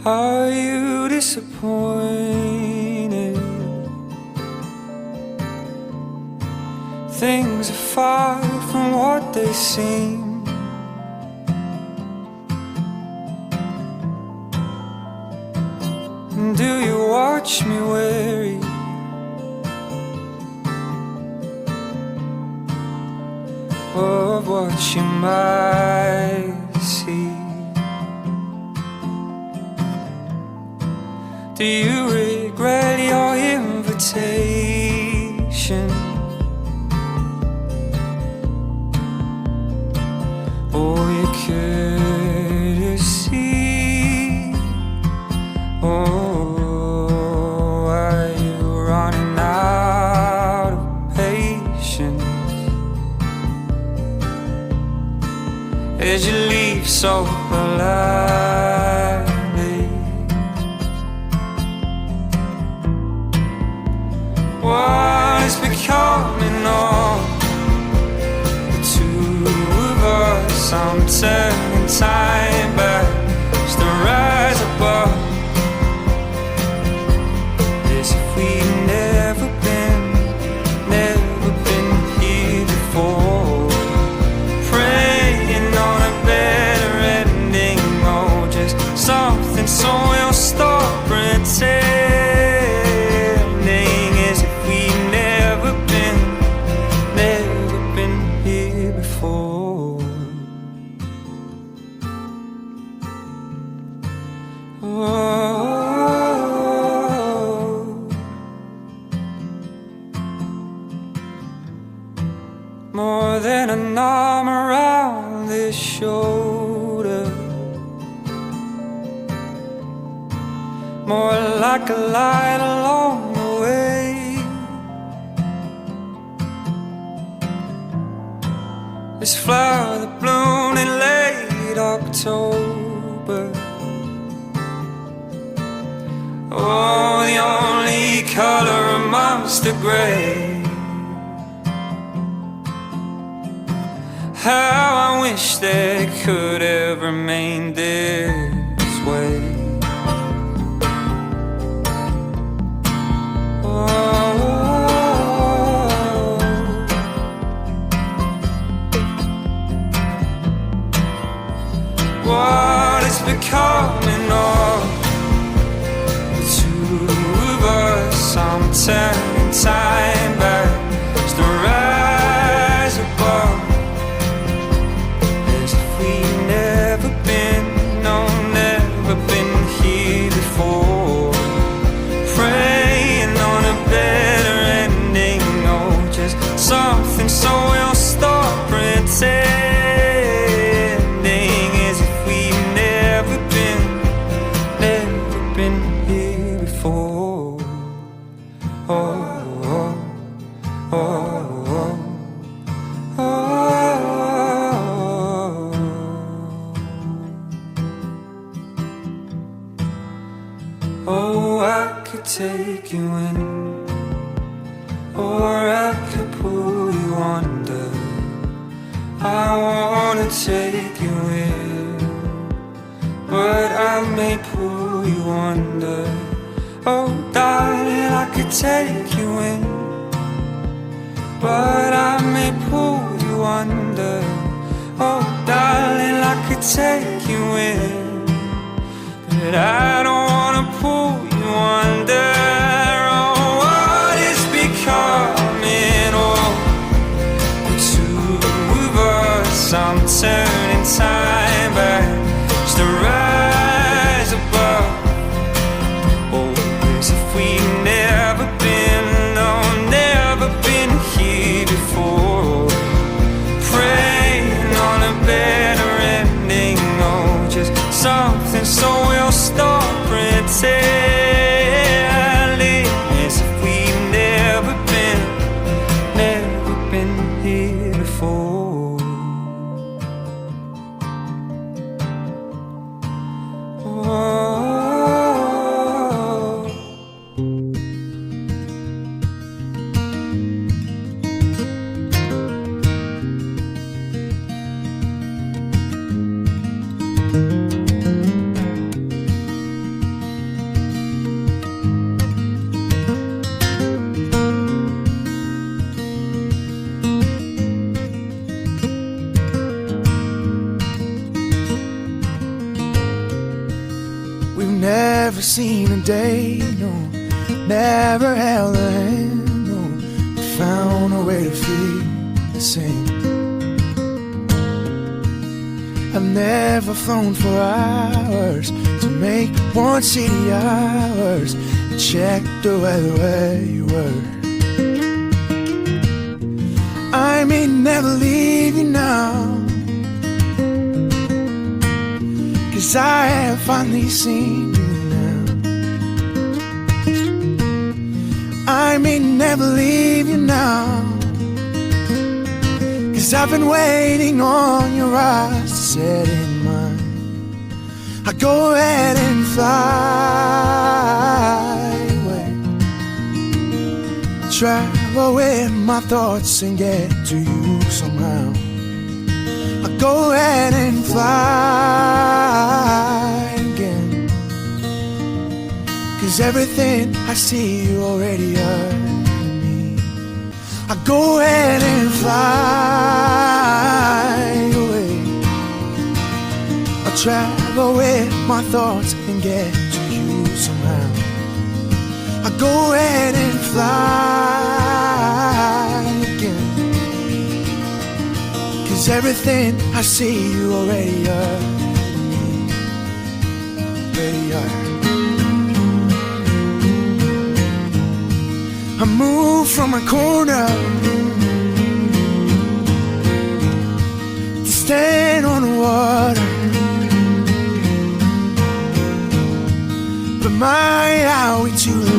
Are you disappointed? Things are far from what they seem. And do you watch me weary of what you might see? Do you regret your invitation? Or your courtesy? Oh, are you running out of patience as you leave so politely? What is becoming of the two of us? I'm turning time back just to rise above, as if we'd never been here before. Praying on a better ending, oh, just something so we'll stop pretending, as if we'd never been here before. Oh, more than an arm around this shoulder, more like a light along the way. This flower that bloomed in late October, oh, the only color amongst the gray. How I wish that it could have remained this way. What is becoming of the two of us? I'm turning time back just to rise above, as if we'd never been here before. Praying on a better ending, oh, just something so we'll stop pretending, as if we've never been here before. Oh, oh, oh, oh, oh. Oh, I could take you in, or I could pull you under. I wanna take you in, but I may pull you under. Oh, darling, I could take you in, but I may pull you under. Oh, darling, I could take you in, but I don't wanna pull you under. Oh, what is becoming of the two of us? I'm turning time back just to rise above, oh, as if we've never been here before. Praying on a better ending, oh, just something so we'll stop pretending, as if we've never been seen a day, no, never held a hand, no, but found a way to feel the same. I've never flown for hours to make one city ours and check the weather where you were. I may never leave you now, 'cause I have finally seen you now. I may never leave you now, 'cause I've been waiting on your eyes to set in mine. I go ahead and fly away, travel with my thoughts and get to you somehow. I go ahead and fly again, 'cause everything I see you already are in me. I go ahead and fly away, I'll travel with my thoughts and get to you somehow. I go ahead and fly again, 'cause everything I see you already are in me, already are. I move from a corner to stand on the water, but my, how we too